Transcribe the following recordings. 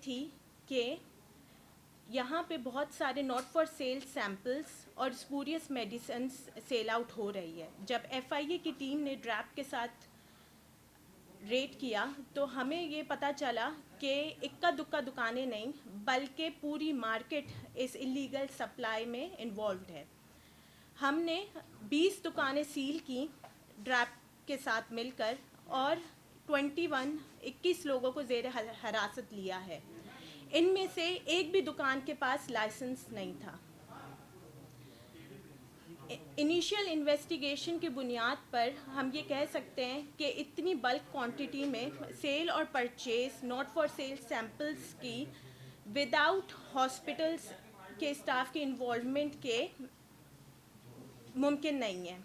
تھی کہ یہاں پہ بہت سارے ناٹ فار سیل سیمپلس اور اسپوریس میڈیسنس سیل آؤٹ ہو رہی ہے. جب ایف آئی اے کی ٹیم نے ڈریپ کے ساتھ ریٹ کیا تو ہمیں یہ پتہ چلا کہ اکا دکا دکانیں نہیں بلکہ پوری مارکیٹ اس انلیگل سپلائی میں انوالوڈ ہے. ہم نے 20 دکانیں سیل کی ڈریپ کے ساتھ مل کر اور 21 لوگوں کو زیر حراست لیا ہے. ان میں سے ایک بھی دکان کے پاس لائسنس نہیں تھا. انیشیل انویسٹیگیشن کی بنیاد پر ہم یہ کہہ سکتے ہیں کہ اتنی بلک کوانٹٹی میں سیل اور purchase not for sale samples کی وداؤٹ ہاسپٹلس کے اسٹاف کی انوالومنٹ کے ممکن نہیں ہے.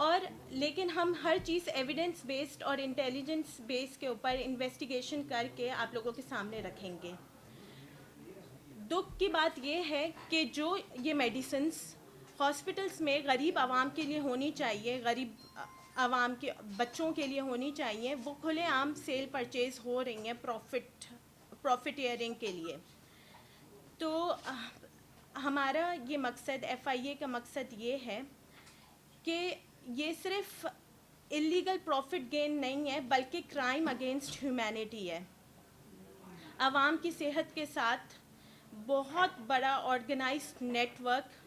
اور لیکن ہم ہر چیز ایویڈنس بیسڈ اور انٹیلیجنس بیس کے اوپر انویسٹیگیشن کر کے آپ لوگوں کے سامنے رکھیں گے. دکھ کی بات یہ ہے کہ جو یہ میڈیسنس ہاسپٹلس میں غریب عوام کے لیے ہونی چاہیے, غریب عوام کے بچوں کے لیے ہونی چاہیے, وہ کھلے عام سیل پرچیز ہو رہی ہیں پروفیٹیئرنگ کے لیے. تو ہمارا یہ مقصد, ایف آئی اے کا مقصد یہ ہے کہ یہ صرف اللیگل پروفٹ گین نہیں ہے بلکہ کرائم اگینسٹ ہیومینٹی ہے. عوام کی صحت کے ساتھ بہت بڑا آرگنائزڈ نیٹ ورک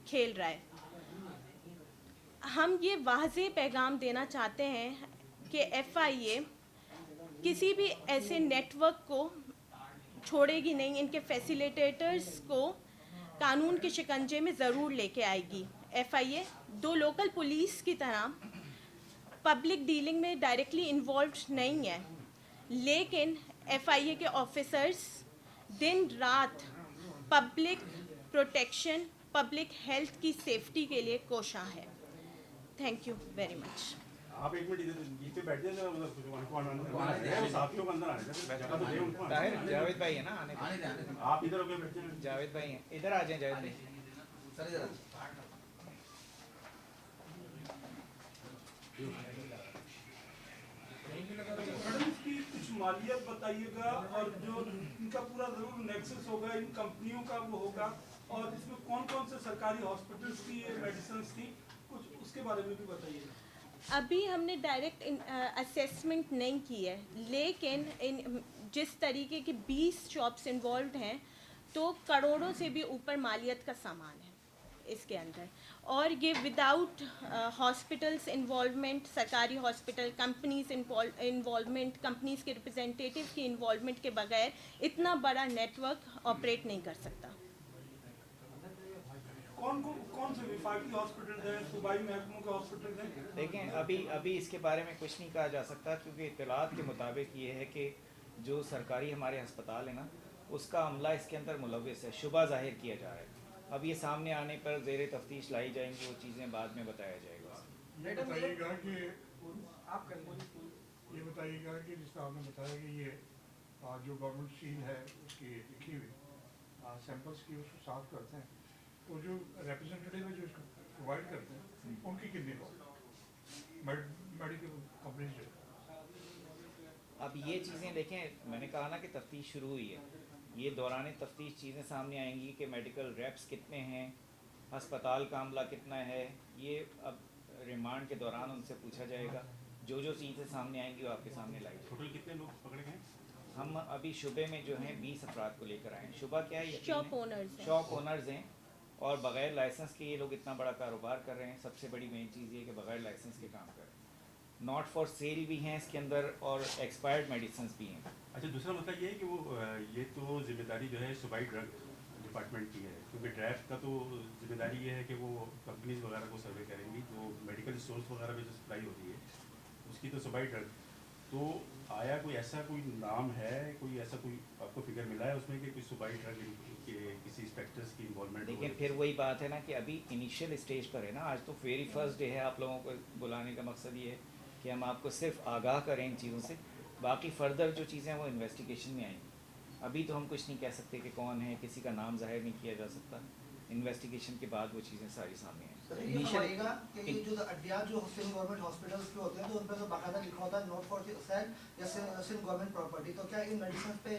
کھیل رہا ہے. ہم یہ واضح پیغام دینا چاہتے ہیں کہ ایف آئی اے کسی بھی ایسے نیٹ ورک کو چھوڑے گی نہیں, ان کے فیسیلیٹیٹرز کو قانون کے شکنجے میں ضرور لے کے آئے گی. ایف آئی اے دو لوکل پولیس کی طرح پبلک ڈیلنگ میں ڈائریکٹلی انوالوڈ نہیں ہے, لیکن ایف آئی اے کے آفیسرز دن رات پبلک پروٹیکشن, پبلک ہیلتھ کی سیفٹی کے لیے کوشاں ہے. Thank you very much. آپ ایک منٹ پہ بیٹھ جائیں, ساتھیوں کو اندر آنے جاوید بھائی ہے نا, آپ ادھر ہو کے بیٹھ جائیں. جاوید بھائی ہیں, ادھر آ جائیں جاوید بھائی. میڈم اس کی کچھ مالیت بتائیے گا, اور جو ان کا پورا ضرور نیکسس ہوگا ان کمپنیوں کا وہ ہوگا, اور اس میں کون کون سے سرکاری ہاسپٹلس کی میڈیسنس تھی, کچھ اس کے بارے میں بھی بتائیے گا. ابھی ہم نے ڈائریکٹ اسیسمنٹ نہیں کی ہے, لیکن جس طریقے کی 20 شاپس انوالوڈ ہیں تو کروڑوں سے بھی اوپر مالیت کا سامان ہے اس کے اندر. اور یہ وداؤٹ ہاسپٹلس انوالومنٹ, سرکاری ہاسپٹل کمپنیز انوالومنٹ, کمپنیز کے ریپرزینٹیٹیو کی انوالومنٹ کے بغیر اتنا بڑا نیٹ ورک آپریٹ نہیں کر سکتا. کون سے وفاقی ہاسپٹل ہیں, صوبائی محکموں کے ہاسپٹل ہیں؟ دیکھیں ابھی اس کے بارے میں کچھ نہیں کہا جا سکتا, کیونکہ اطلاعات کے مطابق یہ ہے کہ جو سرکاری ہمارے ہسپتال ہے نا, اس کا عملہ اس کے اندر ملوث ہے, شبہ ظاہر کیا جا رہا ہے. اب یہ سامنے آنے پر زیر تفتیش لائی جائیں گی, وہ چیزیں بعد میں بتایا جائے گا. یہ بتائیے گا کہ جس طرح آپ نے بتایا کہ یہ جو گورنمنٹ سیل ہے اس کی لکھی ہوئی سیمپلس کی اس کو صاف کرتے ہیں, تو جو ریپرزینٹیو ہے جو اس کو پرووائڈ کرتے ہیں ان کی کتنی میڈیکل کمپنیز جو. اب یہ چیزیں دیکھیں, میں نے کہا نا کہ تفتیش شروع ہوئی ہے, یہ دوران تفتیش چیزیں سامنے آئیں گی کہ میڈیکل ریپس کتنے ہیں, ہسپتال کا عملہ کتنا ہے, یہ اب ریمانڈ کے دوران ان سے پوچھا جائے گا. جو چیزیں سامنے آئیں گی وہ آپ کے سامنے لائی جائیں گی. ٹوٹل کتنے لوگ پکڑے گئے؟ ہم ابھی شعبے میں جو ہیں 20 افراد کو لے کر آئے ہیں. شعبہ کیا ہے؟ شاپ اونرز ہیں. شاپ اونرز ہیں, اور بغیر لائسنس کے یہ لوگ اتنا بڑا کاروبار کر رہے ہیں. سب سے بڑی مین چیز یہ ہے کہ بغیر لائسنس کے کام کر رہے ہیں. ناٹ فار سیل بھی ہیں اس کے اندر, اور ایکسپائرڈ میڈیسنس بھی ہیں. اچھا, دوسرا مسئلہ یہ ہے کہ وہ یہ تو ذمہ داری جو ہے صوبائی ڈرگ ڈپارٹمنٹ کی ہے, کیونکہ ڈرائیو کا تو ذمہ داری یہ ہے کہ وہ کمپنیز وغیرہ کو سروے کریں گی, جو میڈیکل اسٹورس وغیرہ میں جو سپلائی ہوتی ہے اس کی تو صوبائی ڈرگ. تو آیا کوئی ایسا کوئی نام ہے, کوئی ایسا کوئی آپ کو فگر ملا ہے اس میں کہ کوئی صوبائی ڈرگ کے کسی انسپیکٹرس کی انوالومنٹ؟ لیکن پھر وہی بات ہے نا کہ ابھی انیشیل اسٹیج پر ہے نا, آج تو ویری فرسٹ ڈے ہے. آپ لوگوں کو بلانے کا مقصد یہ ہے کہ ہم آپ کو صرف آگاہ کریں ان چیزوں سے, باقی فردر جو چیزیں ہیں وہ انویسٹیگیشن میں آئیں گی. ابھی تو ہم کچھ نہیں کہہ سکتے کہ کون ہے, کسی کا نام ظاہر نہیں کیا جا سکتا. انویسٹیگیشن کے بعد وہ چیزیں ساری سامنے آئیں. یہ گا کہ یہ جو ادویات جو گورنمنٹ ہاسپٹلس کے ہوتے ہیں تو ان پہ تو باقاعدہ لکھا ہوتا ہے نوٹ فار سیل یا سن گورنمنٹ پراپرٹی, تو کیا ان میڈیسنس پہ